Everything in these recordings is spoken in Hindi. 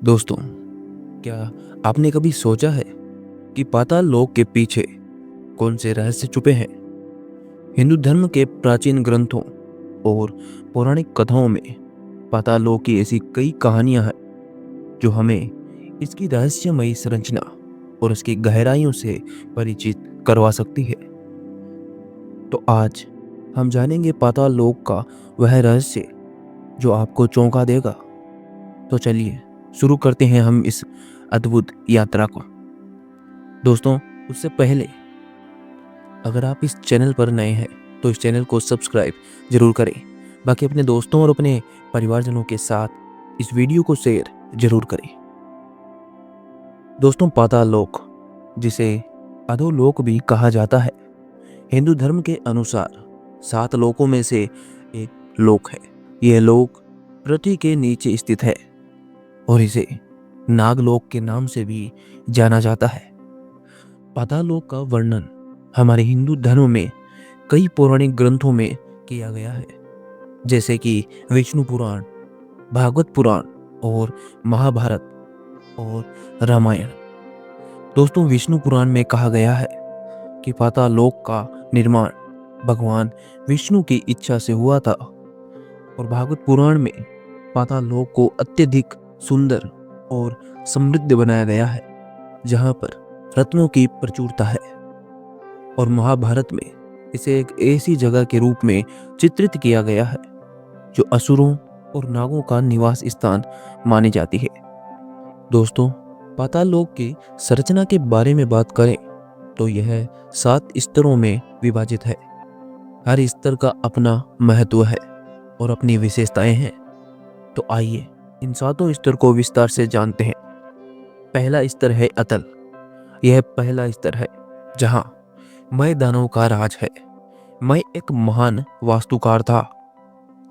दोस्तों, क्या आपने कभी सोचा है कि पाताल लोक के पीछे कौन से रहस्य छुपे हैं? हिंदू धर्म के प्राचीन ग्रंथों और पौराणिक कथाओं में पाताल लोक की ऐसी कई कहानियां हैं जो हमें इसकी रहस्यमयी संरचना और उसकी गहराइयों से परिचित करवा सकती है। तो आज हम जानेंगे पाताल लोक का वह रहस्य जो आपको चौंका देगा। तो चलिए शुरू करते हैं हम इस अद्भुत यात्रा को। दोस्तों, उससे पहले अगर आप इस चैनल पर नए हैं तो इस चैनल को सब्सक्राइब जरूर करें। बाकी अपने दोस्तों और अपने परिवारजनों के साथ इस वीडियो को शेयर जरूर करें। दोस्तों, पाताल लोक, जिसे अधोलोक भी कहा जाता है, हिंदू धर्म के अनुसार 7 लोकों में से एक लोक है। यह लोक पृथ्वी के नीचे स्थित है और इसे नागलोक के नाम से भी जाना जाता है। पाताल लोक का वर्णन हमारे हिंदू धर्म में कई पौराणिक ग्रंथों में किया गया है, जैसे कि विष्णु पुराण, भागवत पुराण और महाभारत और रामायण। दोस्तों, विष्णु पुराण में कहा गया है कि पाताल लोक का निर्माण भगवान विष्णु की इच्छा से हुआ था और भागवत पुराण में पाताल लोक को अत्यधिक सुंदर और समृद्ध बनाया गया है, जहां पर रत्नों की प्रचुरता है। और महाभारत में इसे एक ऐसी जगह के रूप में चित्रित किया गया है जो असुरों और नागों का निवास स्थान मानी जाती है। दोस्तों, पाताल लोक की संरचना के बारे में बात करें तो यह 7 स्तरों में विभाजित है। हर स्तर का अपना महत्व है और अपनी विशेषताएं हैं। तो आइए इन 7 स्तर को विस्तार से जानते हैं। पहला स्तर है अतल। यह पहला स्तर है जहां मय दानव का राज है। मय एक महान वास्तुकार था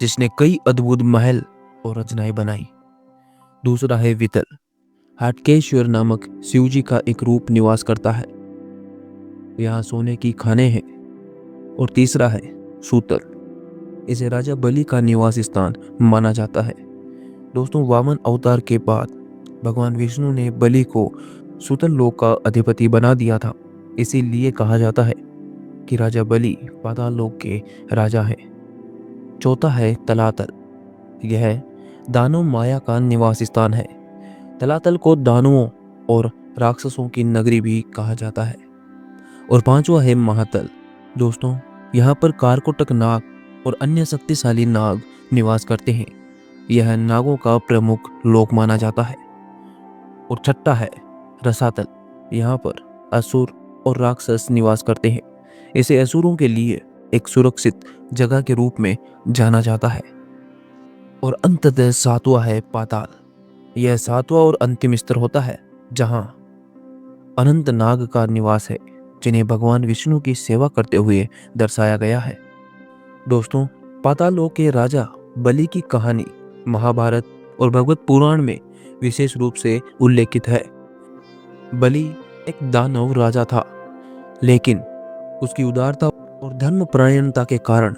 जिसने कई अद्भुत महल और रचनाएं बनाई। दूसरा है वितल। हाटकेश्वर नामक शिवजी का एक रूप निवास करता है। यहाँ सोने की खानें हैं। और तीसरा है सूतल। इसे राजा बलि का निवास स्थान माना जाता है। दोस्तों, वामन अवतार के बाद भगवान विष्णु ने बलि को सूतल लोक का अधिपति बना दिया था। इसीलिए कहा जाता है कि राजा बलि पाताल लोक के राजा हैं। चौथा है तलातल। यह दानव माया का निवास स्थान है। तलातल को दानवों और राक्षसों की नगरी भी कहा जाता है। और पांचवा है महातल। दोस्तों, यहाँ पर कारकोटक नाग और अन्य शक्तिशाली नाग निवास करते हैं। यह नागों का प्रमुख लोक माना जाता है। और छठा है रसातल। यहाँ पर असुर और राक्षस निवास करते हैं। इसे असुरों के लिए एक सुरक्षित जगह के रूप में जाना जाता है। और अंततः 7वां है पाताल। यह 7वां और अंतिम स्तर होता है जहां अनंत नाग का निवास है, जिन्हें भगवान विष्णु की सेवा करते हुए दर्शाया गया है। दोस्तों, पाताल लोक के राजा बलि की कहानी महाभारत और भगवत पुराण में विशेष रूप से उल्लेखित है। बलि एक दानव राजा था, लेकिन उसकी उदारता और धर्मपरायणता के कारण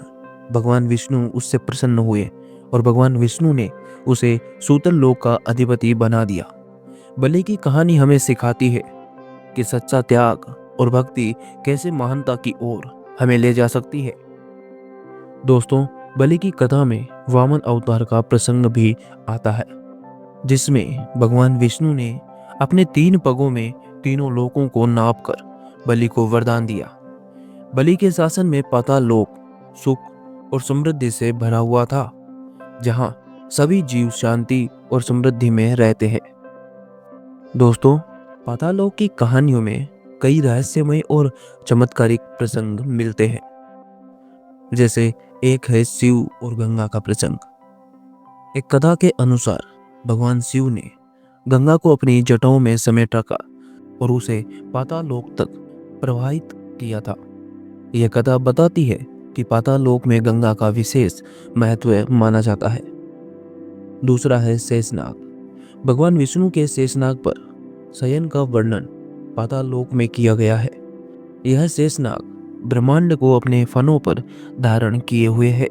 भगवान विष्णु उससे प्रसन्न हुए और भगवान विष्णु ने उसे सूतल लोक का अधिपति बना दिया। बलि की कहानी हमें सिखाती है कि सच्चा त्याग और भक्ति कैसे महानता की ओर हमें ले जा सकती है। दोस्तों, बलि की कथा में वामन अवतार का प्रसंग भी आता है, जिसमें भगवान विष्णु ने अपने 3 पगों में तीनों लोकों को नापकर बलि को वरदान दिया। बलि के शासन में पाताल लोक सुख और समृद्धि से भरा हुआ था, जहां सभी जीव शांति और समृद्धि में रहते हैं। दोस्तों, पाताल लोक की कहानियों में कई रहस्यमय और चमत्कारिक प्रसंग मिलते हैं, जैसे एक है शिव और गंगा का प्रसंग। एक कथा के अनुसार भगवान शिव ने गंगा को अपनी जटाओं में समेट रखा और उसे पाताल लोक तक प्रवाहित किया था। यह कथा बताती है कि पाताल लोक में गंगा का विशेष महत्व माना जाता है। दूसरा है शेषनाग। भगवान विष्णु के शेषनाग पर शयन का वर्णन पाताल लोक में किया गया है। यह शेषनाग ब्रह्मांड को अपने फनों पर धारण किए हुए है।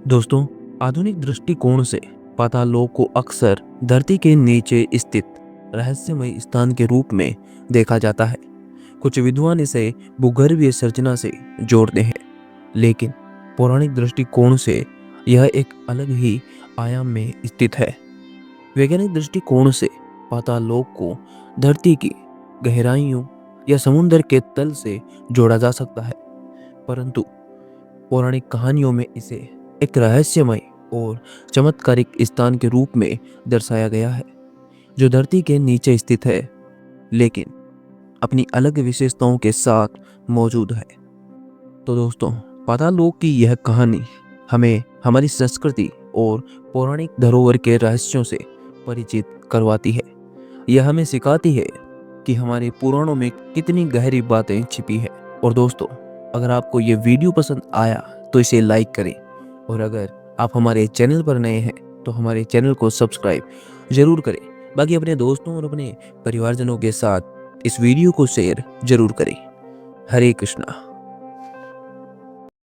दोस्तों, आधुनिक दृष्टिकोण से पाताल लोक को अक्सर धरती के नीचे स्थित रहस्यमय स्थान के रूप में देखा जाता है। कुछ विद्वान इसे भूगर्भीय संरचना से जोड़ते हैं, लेकिन पौराणिक दृष्टिकोण से यह एक अलग ही आयाम में स्थित है। वैज्ञानिक दृष्टिकोण से पाताल लोक को धरती की गहराइयों या समुद्र के तल से जोड़ा जा सकता है, परंतु पौराणिक कहानियों में इसे एक रहस्यमय और चमत्कारिक स्थान के रूप में दर्शाया गया है, जो धरती के नीचे स्थित है, लेकिन अपनी अलग विशेषताओं के साथ मौजूद है। तो दोस्तों, पाताल लोक की यह कहानी हमें हमारी संस्कृति और पौराणिक धरोहर के रहस्यों से परिचित करवाती है। यह हमें सिखाती है कि हमारे पुराणों में कितनी गहरी बातें छिपी है। और दोस्तों, अगर आपको ये वीडियो पसंद आया तो इसे लाइक करें, और अगर आप हमारे चैनल पर नए हैं तो हमारे चैनल को सब्सक्राइब जरूर करें। बाकी अपने दोस्तों और अपने परिवारजनों के साथ इस वीडियो को शेयर जरूर करें। हरे कृष्णा।